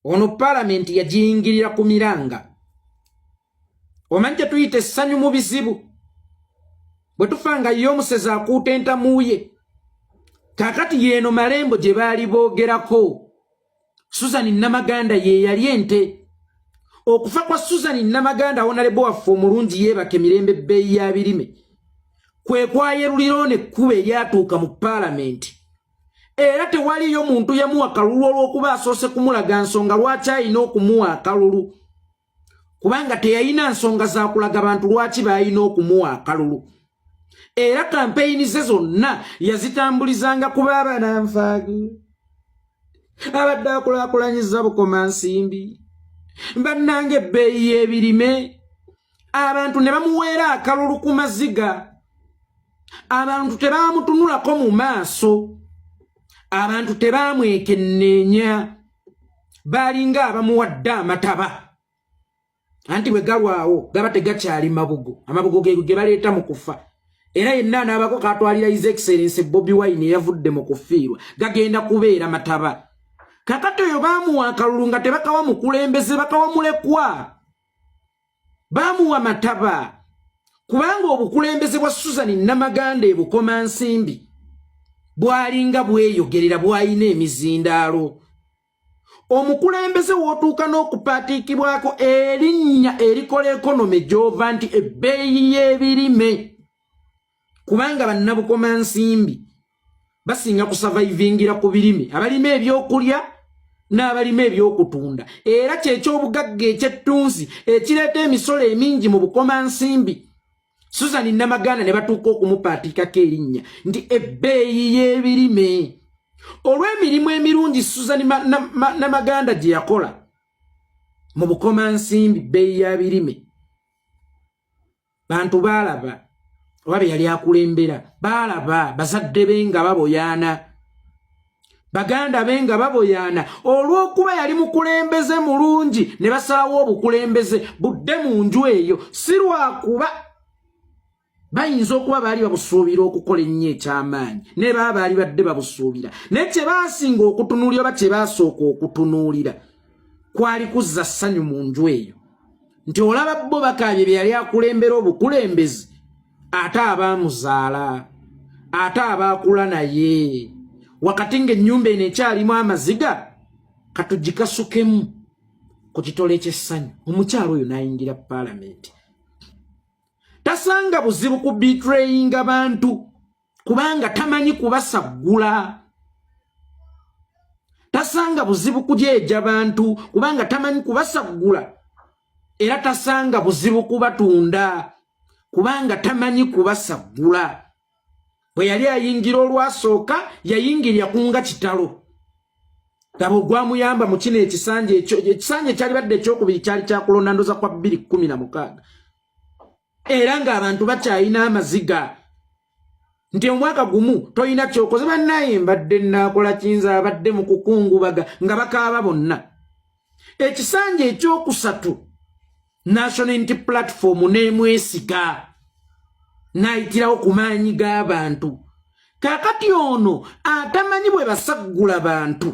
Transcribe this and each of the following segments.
ono parliament yajingirira ku miranga omanje tuyite essanyu mu bizibu bwe tufanga yo omusezi akuuta entamuye kakati yeno malembo gye baali boogerako Susan Namaganda ye yali ente okufa kwa Susan Namaganda Honorable waffe omulungi yeebake mirembe bbeeyi ya birime kwe kwayerulira n'ekkuba eryatuuka mu parliament era tewaliyo muntu yamuwa akalulu olw'okuba asoose kumulaga nsonga lwaki alina okumuwa akalulu kubanga teyalina nsonga za kulaga bantu lwaki baalina okumuwa akalulu era kampeyini ze zonna yazitambulizanga kuba abananfaagi abadde akulaakulanyiza bukomansimbi bannange ebbeeyi y'ebirime abantu ne bamuweera akalulu ku maziga abantu tebaamutunulako mu maaso abantu tebaamwekenneenya baalinga abamuwadde amataba anti bwe galwawo gaba tegakyali mabugo amabugo ge baleeta mu kufa era yenna n'abako katwalira His Excellency Bobi Wine yavudde mu kufiirwa gagenda kubeera mataba kakati oyo baamuwa akalulu nga tebakawa mukulembeze bakawa mulekwa baamuwa mataba kubanga obukulembeze bwa Susan Namaganda ebukoma nsimbi bwalinga bweyogerera bwayina emizindaalo omukulembeze wootuuka n'okupatiikibwako erinnya erikola ekonome gy'ova nti ebbeeyi y'ebirime kubanga bannabukoma nsimbi basinga kusavaivingira ku birime abalima ebyokulya n'abalima ebyokutunda era kyekyobugagga ekyettunzi ekireeta emisolo emingi mu bukoma nsimbi Susan Namaganda ne batuuka okumupaatikako erinnya nti ebbeeyi y'ebirime olw'emirimu emirungi Susan Namaganda gye yakola mu bukoma nsimbi bbeeyi ya birime bantu baalaba oba be yali akulembera baalaba bazadde be nga baboyaana baganda be nga baboyaana olw'okuba yali mukulembeze mulungi ne basaawo obukulembeze budde mu nju eyo si lwakuba bayinza okuba baali babusuubira okukola ennyo eky'amaanyi ne baba baali badde babusuubira naye kye baasinga okutunuulira oba kye baasooka okutunuulira kwali kuzza ssanyu mu nju eyo nti olaba bo bakaabye bye yali akulembera obukulembeze ate abaamuzaala ate abaakula naye wakati ng'ennyumba eno ekyalimu amaziga katugikasukemu ku kitole ky'essanyu omukyalo oyo n'ayingira paalamenti tasanga buzibu ku bitrayinga bantu kubanga tamanyi kubasaggula tasanga buzibu kujeeja bantu kubanga tamanyi kubasaggula era tasanga buzibu kubatunda kubanga tamanyi kubasaggula bwe yali ayingira olwasooka yayingirya kunga kitalo gabo gwamuyamba mu kino ekisanje kyali badde ekyokubiri kyali kyakulonda ndoza kwa 2016 era ng'abantu bakyayina amaziga nti omwaka gumu toyina kyokoze bannaye mbadde naakola kiyinza abadde mu kukungubaga nga bakaaba bonna ekisanje ekyokusatu National Unity Platform n'emwesiga n'ayitirawo ku maanyi g'abantu kakati ono atamanyi bwe basaggula bantu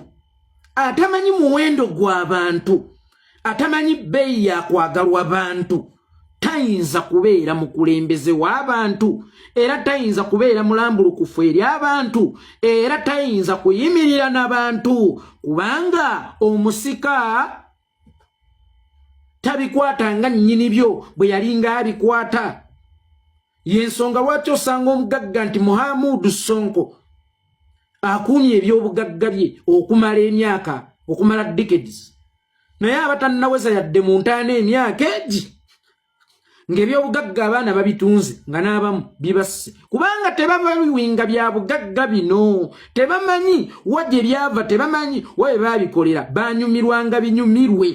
atamanyi muwendo gw'abantu atamanyi bbeeyi yakwagalwa bantu tayinza kubeera mukulembeze w'abantu era tayinza kubeera mulambulukufu eri abantu era tayinza kuyimirira n'abantu kubanga omusika tabikwatanga nnyini byo bwe yalinga abikwata yensonga lwaki osanga omugagga nti Mohamed Sonko akuumye ebyobugagga bye okumala emyaka okumala decades naye abatannaweza yadde mu ntaana emyaka egi ng'ebyobugagga abaana babitunze nga n'abamu bibasse kubanga tebabiwinga bya bugagga bino tebamanyi wajje byava tebamanyi wabe baabikolera banyumirwanga binyumirwe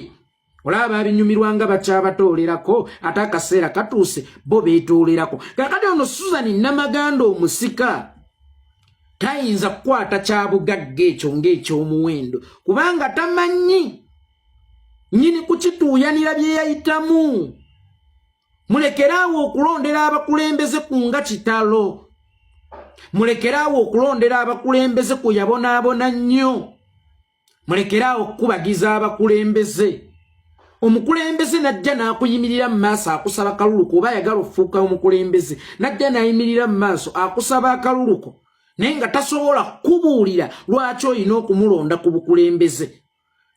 olaba baabinyumirwanga bakyabatolerako ate akaseera katuuse bo beetolerako kakati ono Susan Namaganda omusika tayinza kukwata kyabugagga ekyo ng'ekyomuwendo kubanga tamanyi nyini kukituuyanira bye yayitamu mulekerawo okulondera abakulembeze ku nga kitalo mulekerawo okulondera abakulembeze ku yabonaabona nnyo Mulekerawo okubagiza abakulembeze. Omukulembeze najja n'akuyimirira mu maaso akusaba kalulu kuba ayagala ofuuka omukulembeze. Najja n'ayimirira mu maaso akusaba akaluluko. Naye nga tasobola kubuulira lwaki olina okumulonda ku bukulembeze.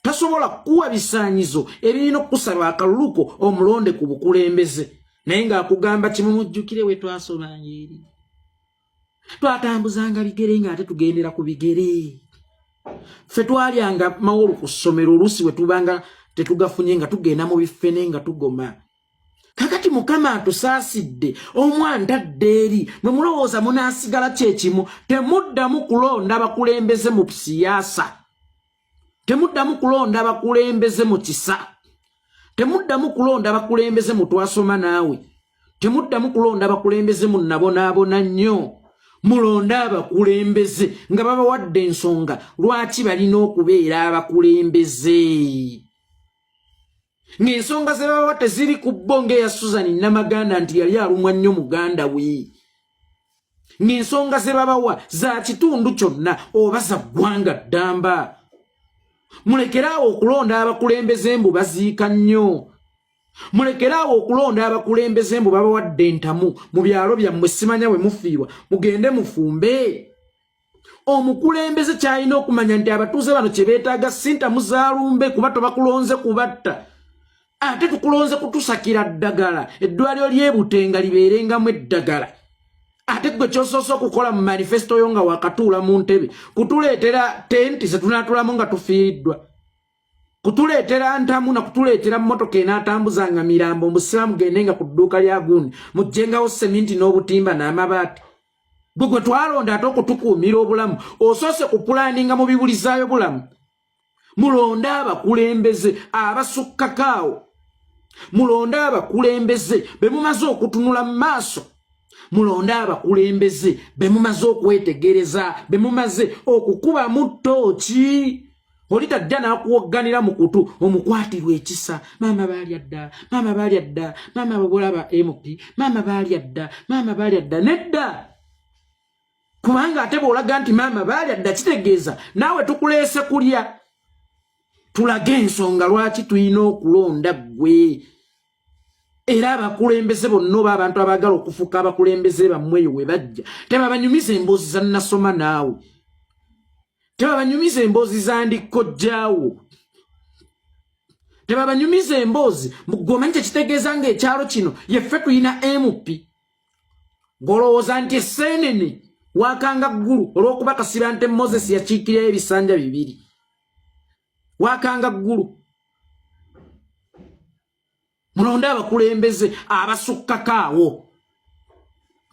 Tasobola kuwa bisaanyizo ebirina okusaba akaluluko omulonde ku bukulembeze. Naye ng'akugamba kimu mujjukire we twasomanga eri. Twatambuzanga bigere ng'ate tugendera ku bigere. Ffe twalyanga mawolu ku ssomero oluusi we tubanga tetugafunye nga tugenda mu bifene nga tugoma. Kakati Mukama atusaasidde omwantadde eri mwe mulowooza munaasigala kyekimu. Temuddamu kulonda abakulembeze mu siyaasa. Temuddamu kulonda abakulembeze mu kisa. Temuddamu kulonda abakulembeze mu twasoma naawe. Temuddamu kulonda abakulembeze mu nabonaabona nnyo. Mulonda abakulembeze nga babawadde ensonga lwaki balina okubeera abakulembeze. Ng'ensonga ze babawa teziri ku bo ng'eya Susan Namaganda nti yali alumwa nnyo muganda we. Ng'ensonga ze babawa za kitundu kyonna oba za ggwanga ddamba. Mulekerawo okulonda abakulembeze mbu baziika nnyo. Mulekerawo okulonda abakulembeze mbu babawadde entamu mu byalo byammwe simanya we mufiirwa mugende mufumbe. Omukulembeze kyalina okumanya nti abatuuze bano kye beetaaga si ntamu za lumbe kuba tobakulonze kubatta. Ate tukulonze kutusakira ddagala eddwaliro ly'ebutenga libeerengamu eddagala. Ate gwe ky'osoose okukola mu manifesto yo nga wakatuula mu ntebe kutuleetera tenti ze tunaatulamu nga tufiiriddwa. Kutuleetera ntamu na kutuleetera mmotoka enaatambuzanga mirambo omusiraamu gendenga ku dduuka lya gundi mujjengawo seminti n'obutimba n'amabaati. Gwe twalonda ate okutukuumira obulamu osoose kupulaaninga mu bibulizaayo bulamu. Mulonde abakulembeze abasukkakaawo. Mulonde abakulembeze be mumaze okutunula mu maaso. Mulonde abakulembeze be mumaze okwetegereza be mumaze okukuba mu ttooki. Olita dda n'akuwogganira mu kutu omukwatirwa ekisa. Maama baali adda, maama baali adda, maama babolaba MP, maama baali adda, maama baali adda. Nedda. Kubanga ate bw'olaga nti maama baali adda kitegeeza naawe tukuleese kulya. Tulage ensonga lwaki tulina okulonda ggwe. Era abakulembeze bonna oba abantu abaagala okufuuka abakulembeze bammwe eyo we bajja tebabanyumiza emboozi za nasoma naawe. Tebabanyumiza emboozi za ndikojjaawo. Tebabanyumiza emboozi mugomanyi kyekitegeeza ng'ekyalo kino yeffe tulina MP. Ng'olowooza nti esseenene waakanga ggulu olw'okuba Kasibante Moses yakiikirirayo ebisanja 2. Waakanga ggulu. Mulonde abakulembeze abasukkakaawo.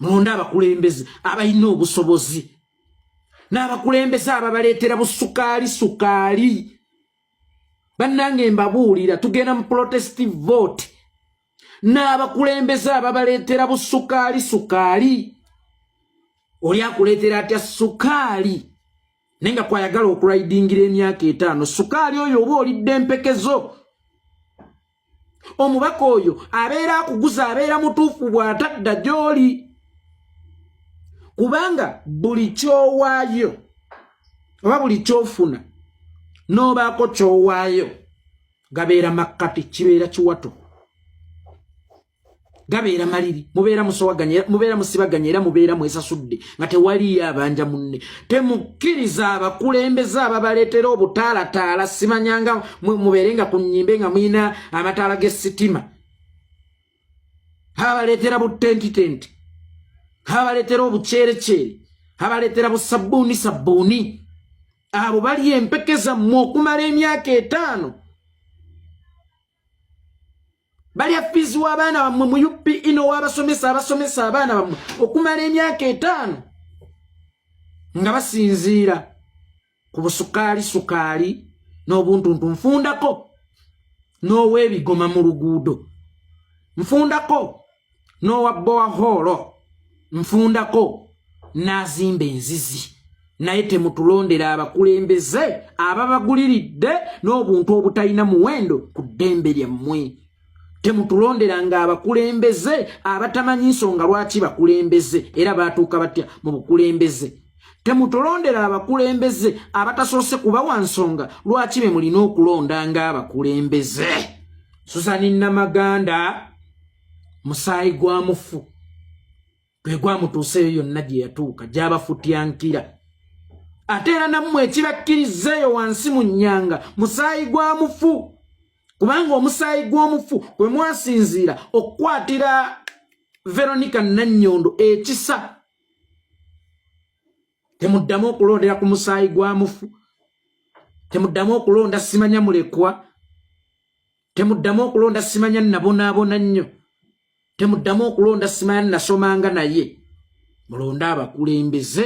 Mulonde abakulembeze abalina obusobozi. N'abakulembeze ababaleetera busukaali. Bannange mbabuulira tugenda mu protestive vote. N'abakulembeze ababaleetera busukaali. Oli akuleetera atya sukaali? Nenga kwayagala okulaidingira emyaka 5. Sukaali oyo oba olidde empekezo. Omubaka oyo abeera akuguza abeera mutuufu bw'atadda gy'oli. Kubanga buli kyowaayo oba buli kyofuna n'obaako kyowaayo gabeera makkati kibeera kiwato. Gabeera maliri mubeera musowaganya mubeera musibaganya era mubeera mwesasudde nga tewaliyo abanja munne. Temukkiriza abakulembeze ababaleetera obutaalataala simanyanga mubeerenga ku nnyimbe nga mulina amataala g'essitima. Abaleetera butentitenti. Abaleetera obuceereceere. Abaleetera busabbuuni. Abo bali empekeza mmwe okumala emyaka 5. Bali afizi w'abaana bammwe mu UPE n'owabasomesa abasomesa abaana bammwe okumala emyaka 5 nga basinziira ku busukaali n'obuntuntu. Nfundako n'ow'ebigoma mu luguudo. Nfundako n'owabbowa hoolo. Nfundako n'azimba enzizi. Naye temutulondera abakulembeze ababaguliridde n'obuntu obutalina muwendo ku ddembe lyammwe. Temutulonderanga abakulembeze abatamanyi nsonga lwaki bakulembeze era baatuuka batya mu bukulembeze. temutolondera abakulembeze abatasoose kubawa nsonga lwaki be mulina okulonda ng'abakulembeze. Susani Namaganda musaayi gwa mufu gwe gwamutuuseeyo yonna gye yatuuka gy'abafutyankira. Ate era nammwe ekibakkirizeeyo wansi mu nnyanga musaayi gwa mufu, kubanga omusaayi gw'omufu gwe mwasinziira okukwatira Veronica Nannyondo ekisa. Temuddamu okulondera ku musaayi gwa mufu, temuddamu okulonda simanya mulekwa, temuddamu okulonda simanya nabonaabona nnyo, temuddamu okulonda simanya nasomanga naye. Mulonde abakulembeze,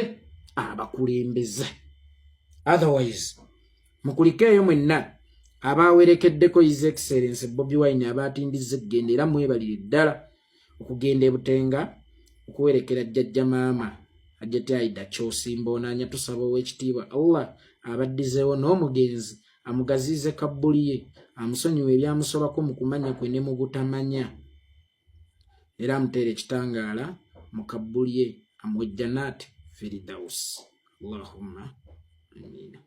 abakulembeze. Otherwise mukulikeeyo mwenna abawerekeddeko His Excellency Bobi Wine abatindize eggenda era mwebalire ddala okugenda e Butenga okuwerekera jjajja maama Hajjati Aida Kyosimboonanya. Tusaba Oweekitiibwa Allah abaddizeewo n'omugenzi amugaziize kabbuli ye, amusonyiwe ebyamusobako mu kumanya kwe ne mu butamanya, era amuteere ekitangaala mu kabbuli ye, amuwe Jannat Firdaus. Allahumma amiina.